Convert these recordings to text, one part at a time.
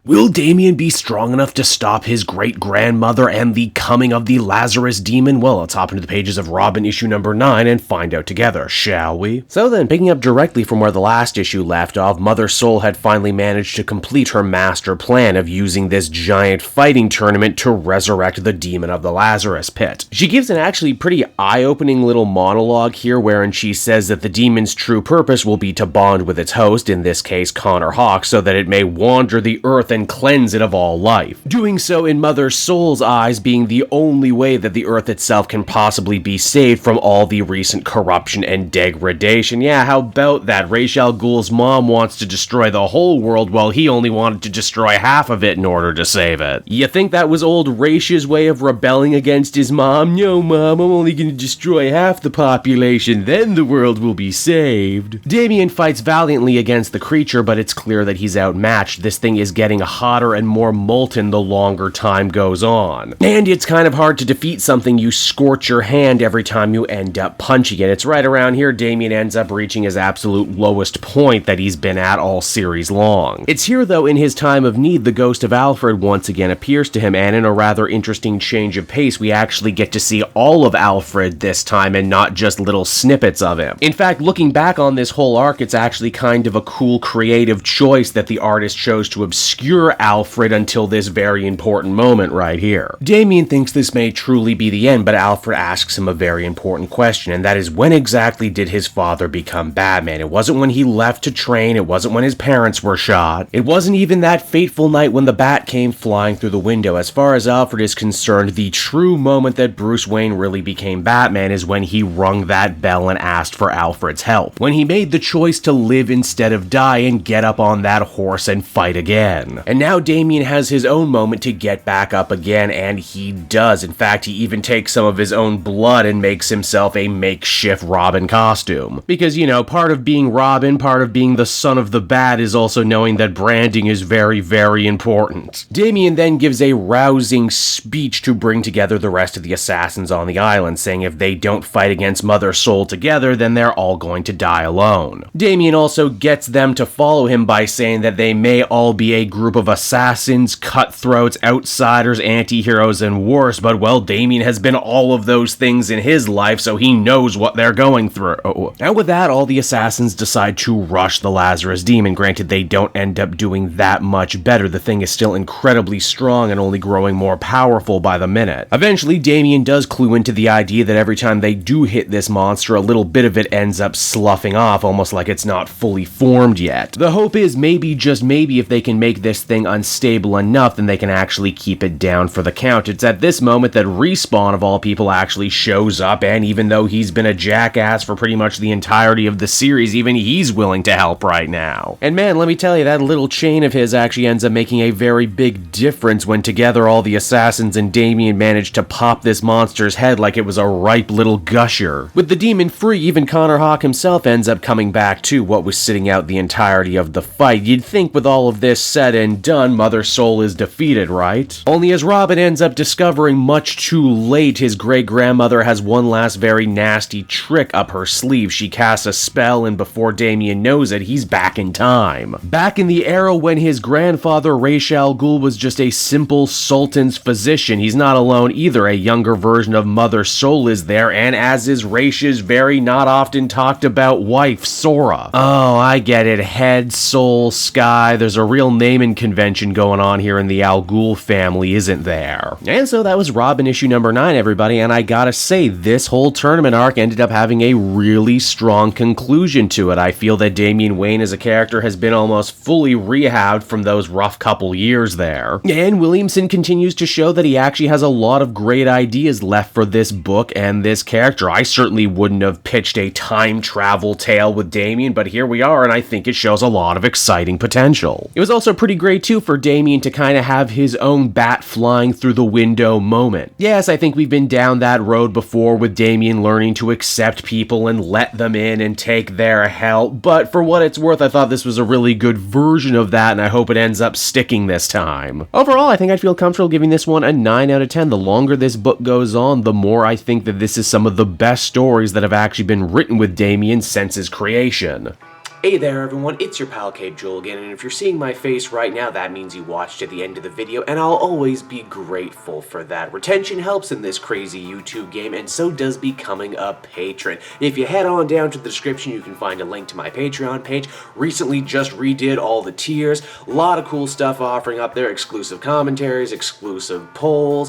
Will Damian be strong enough to stop his great-grandmother and the coming of the Lazarus demon? Well, let's hop into the pages of Robin issue number 9 and find out together, shall we? So then, picking up directly from where the last issue left off, Mother Soul had finally managed to complete her master plan of using this giant fighting tournament to resurrect the demon of the Lazarus pit. She gives an actually pretty eye-opening little monologue here wherein she says that the demon's true purpose will be to bond with its host, in this case Connor Hawke, so that it may wander the earth and cleanse it of all life. Doing so in Mother Soul's eyes being the only way that the earth itself can possibly be saved from all the recent corruption and degradation. Yeah, how about that? Ra's al Ghul's mom wants to destroy the whole world while he only wanted to destroy half of it in order to save it. You think that was old Ra's way of rebelling against his mom? No, Mom, I'm only gonna destroy half the population, then the world will be saved. Damian fights valiantly against the creature, but it's clear that he's outmatched. This thing is getting hotter and more molten the longer time goes on. And it's kind of hard to defeat something you scorch your hand every time you end up punching it. It's right around here Damian ends up reaching his absolute lowest point that he's been at all series long. It's here though, in his time of need, the ghost of Alfred once again appears to him, and in a rather interesting change of pace, we actually get to see all of Alfred this time and not just little snippets of him. In fact, looking back on this whole arc, it's actually kind of a cool creative choice that the artist chose to obscure Alfred until this very important moment right here. Damian thinks this may truly be the end, but Alfred asks him a very important question, and that is, when exactly did his father become Batman? It wasn't when he left to train, it wasn't when his parents were shot, it wasn't even that fateful night when the bat came flying through the window. As far as Alfred is concerned, the true moment that Bruce Wayne really became Batman is when he rung that bell and asked for Alfred's help. When he made the choice to live instead of die and get up on that horse and fight again. And now Damian has his own moment to get back up again, and he does. In fact, he even takes some of his own blood and makes himself a makeshift Robin costume. Because, you know, part of being Robin, part of being the son of the Bat is also knowing that branding is very, very important. Damian then gives a rousing speech to bring together the rest of the assassins on the island, saying if they don't fight against Mother Soul together, then they're all going to die alone. Damian also gets them to follow him by saying that they may all be a group of assassins, cutthroats, outsiders, anti-heroes, and worse, but well, Damian has been all of those things in his life, so he knows what they're going through. And with that, all the assassins decide to rush the Lazarus demon. Granted, they don't end up doing that much better. The thing is still incredibly strong and only growing more powerful by the minute. Eventually, Damian does clue into the idea that every time they do hit this monster, a little bit of it ends up sloughing off, almost like it's not fully formed yet. The hope is maybe, just maybe, if they can make this thing unstable enough, then they can actually keep it down for the count. It's at this moment that Respawn, of all people, actually shows up, and even though he's been a jackass for pretty much the entirety of the series, even he's willing to help right now. And man, let me tell you, that little chain of his actually ends up making a very big difference when together all the assassins and Damian managed to pop this monster's head like it was a ripe little gusher. With the demon free, even Connor Hawke himself ends up coming back to what was sitting out the entirety of the fight. You'd think with all of this said and done, Mother Soul is defeated, right? Only as Robin ends up discovering much too late, his great-grandmother has one last very nasty trick up her sleeve. She casts a spell, and before Damian knows it, he's back in time. Back in the era when his grandfather, Ra's al Ghul, was just a simple sultan's physician. He's not alone either. A younger version of Mother Soul is there, and as is Ra's very not often talked about wife, Sora. Oh, I get it. Head, soul, sky. There's a real naming convention going on here in the Al Ghul family, isn't there? And so that was Robin issue number 9, everybody, and I gotta say, this whole tournament arc ended up having a really strong conclusion to it. I feel that Damian Wayne as a character has been almost fully rehabbed from those rough couple years there. And Williamson continues to show that he actually has a lot of great ideas left for this book and this character. I certainly wouldn't have pitched a time travel tale with Damian, but here we are, and I think it shows a lot of exciting potential. It was also pretty great too for Damian to kind of have his own bat flying through the window moment. Yes, I think we've been down that road before with Damian learning to accept people and let them in and take their help, but for what it's worth, I thought this was a really good version of that, and I hope it ends up sticking this time. Overall, I think I'd feel comfortable giving this one a 9 out of 10. The longer this book goes on, the more I think that this is some of the best stories that have actually been written with Damian since his creation. Hey there everyone, it's your pal Cape Joel again, and if you're seeing my face right now, that means you watched to the end of the video, and I'll always be grateful for that. Retention helps in this crazy YouTube game, and so does becoming a patron. If you head on down to the description, you can find a link to my Patreon page. Recently just redid all the tiers, a lot of cool stuff offering up there, exclusive commentaries, exclusive polls,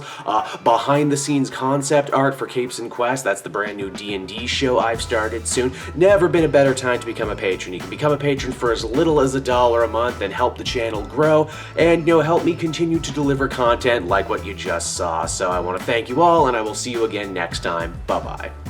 behind the scenes concept art for Capes and Quests. That's the brand new D&D show I've started soon. Never been a better time to become a patron. You can become a patron for as little as $1 a month and help the channel grow and, help me continue to deliver content like what you just saw. So I want to thank you all, and I will see you again next time. Bye-bye.